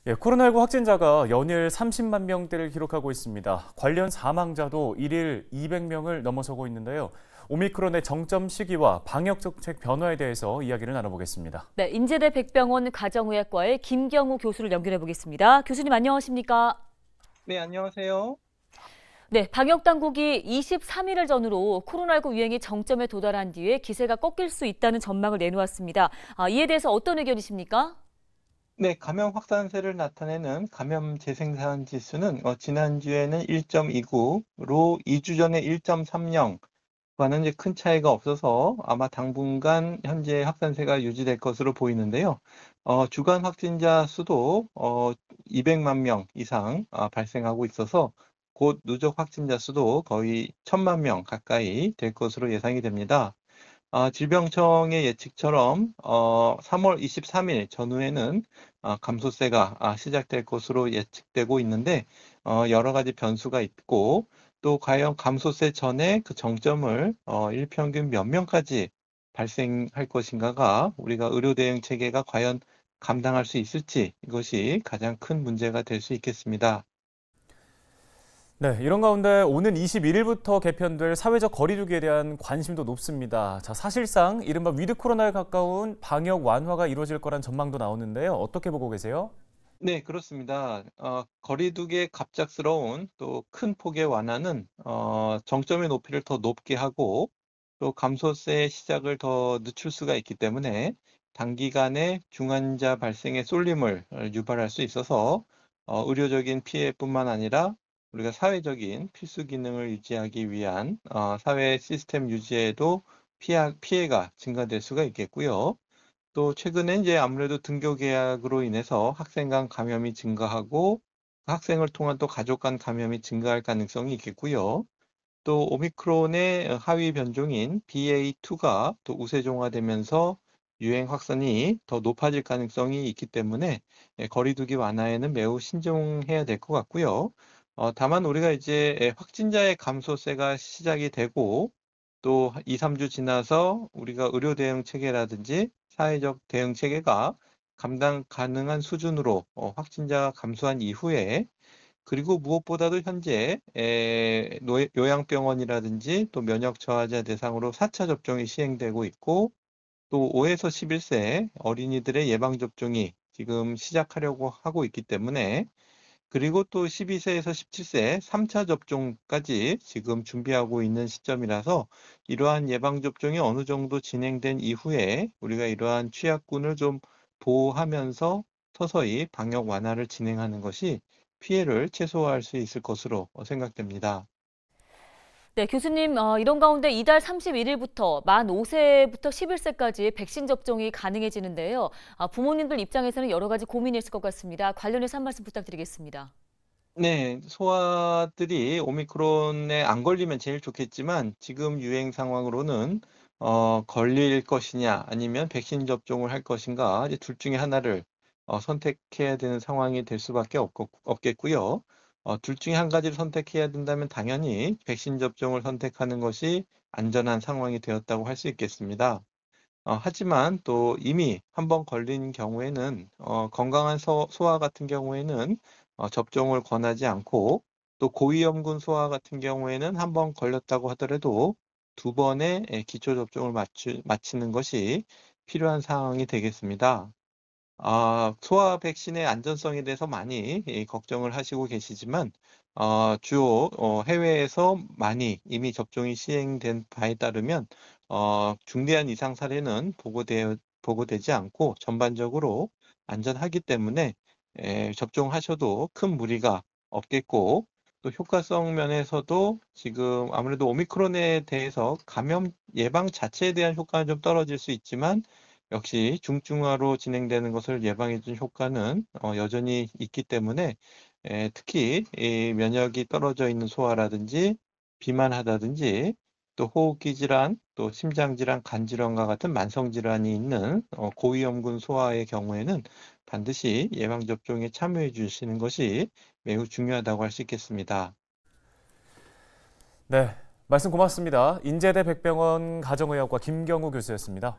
코로나19 확진자가 연일 30만 명대를 기록하고 있습니다. 관련 사망자도 일일 200명을 넘어서고 있는데요. 오미크론의 정점 시기와 방역 정책 변화에 대해서 이야기를 나눠보겠습니다. 네, 인제대 백병원 가정의학과의 김경우 교수를 연결해 보겠습니다. 교수님 안녕하십니까? 네, 안녕하세요. 네, 방역 당국이 23일을 전후로 코로나19 유행이 정점에 도달한 뒤에 기세가 꺾일 수 있다는 전망을 내놓았습니다. 이에 대해서 어떤 의견이십니까? 네, 감염 확산세를 나타내는 감염 재생산 지수는 지난주에는 1.29로 2주 전에 1.30과는 이제 큰 차이가 없어서 아마 당분간 현재 확산세가 유지될 것으로 보이는데요. 주간 확진자 수도 200만 명 이상 발생하고 있어서 곧 누적 확진자 수도 거의 1,000만 명 가까이 될 것으로 예상이 됩니다. 질병청의 예측처럼 3월 23일 전후에는 감소세가 시작될 것으로 예측되고 있는데 여러 가지 변수가 있고 또 과연 감소세 전에 그 정점을 일평균 몇 명까지 발생할 것인가가 우리가 의료 대응 체계가 과연 감당할 수 있을지 이것이 가장 큰 문제가 될 수 있겠습니다. 네, 이런 가운데 오는 21일부터 개편될 사회적 거리 두기에 대한 관심도 높습니다. 자, 사실상 이른바 위드 코로나에 가까운 방역 완화가 이루어질 거란 전망도 나오는데요. 어떻게 보고 계세요? 네, 그렇습니다. 거리 두기의 갑작스러운 또 큰 폭의 완화는 정점의 높이를 더 높게 하고 또 감소세의 시작을 더 늦출 수가 있기 때문에 단기간에 중환자 발생의 쏠림을 유발할 수 있어서 의료적인 피해뿐만 아니라 우리가 사회적인 필수 기능을 유지하기 위한 사회 시스템 유지에도 피해가 증가될 수가 있겠고요. 또 최근에 이제 아무래도 등교 계약으로 인해서 학생 간 감염이 증가하고 학생을 통한 또 가족 간 감염이 증가할 가능성이 있겠고요. 또 오미크론의 하위 변종인 BA2가 또 우세종화되면서 유행 확산이 더 높아질 가능성이 있기 때문에 거리두기 완화에는 매우 신중해야 될 것 같고요. 다만 우리가 이제 확진자의 감소세가 시작이 되고 또 2, 3주 지나서 우리가 의료 대응 체계라든지 사회적 대응 체계가 감당 가능한 수준으로 확진자가 감소한 이후에 그리고 무엇보다도 현재 요양병원이라든지 또 면역 저하자 대상으로 4차 접종이 시행되고 있고 또 5에서 11세 어린이들의 예방접종이 지금 시작하려고 하고 있기 때문에 그리고 또 12세에서 17세 3차 접종까지 지금 준비하고 있는 시점이라서 이러한 예방접종이 어느 정도 진행된 이후에 우리가 이러한 취약군을 좀 보호하면서 서서히 방역 완화를 진행하는 것이 피해를 최소화할 수 있을 것으로 생각됩니다. 네, 교수님, 이런 가운데 이달 31일부터 만 5세부터 11세까지 백신 접종이 가능해지는데요. 부모님들 입장에서는 여러 가지 고민이 있을 것 같습니다. 관련해서 한 말씀 부탁드리겠습니다. 네, 소아들이 오미크론에 안 걸리면 제일 좋겠지만 지금 유행 상황으로는 걸릴 것이냐 아니면 백신 접종을 할 것인가 이제 둘 중에 하나를 선택해야 되는 상황이 될 수밖에 없겠고요. 둘 중에 한 가지를 선택해야 된다면 당연히 백신 접종을 선택하는 것이 안전한 상황이 되었다고 할 수 있겠습니다. 하지만 또 이미 한번 걸린 경우에는 건강한 소아 같은 경우에는 접종을 권하지 않고 또 고위험군 소아 같은 경우에는 한번 걸렸다고 하더라도 두 번의 기초 접종을 마치는 것이 필요한 상황이 되겠습니다. 소아 백신의 안전성에 대해서 많이 걱정을 하시고 계시지만 주요 해외에서 많이 이미 접종이 시행된 바에 따르면 중대한 이상 사례는 보고되지 않고 전반적으로 안전하기 때문에 접종하셔도 큰 무리가 없겠고 또 효과성 면에서도 지금 아무래도 오미크론에 대해서 감염 예방 자체에 대한 효과는 좀 떨어질 수 있지만 역시 중증화로 진행되는 것을 예방해 준 효과는 여전히 있기 때문에 특히 이 면역이 떨어져 있는 소아라든지 비만하다든지 또 호흡기 질환, 또 심장 질환, 간 질환과 같은 만성 질환이 있는 고위험군 소아의 경우에는 반드시 예방 접종에 참여해 주시는 것이 매우 중요하다고 할 수 있겠습니다. 네, 말씀 고맙습니다. 인제대 백병원 가정의학과 김경우 교수였습니다.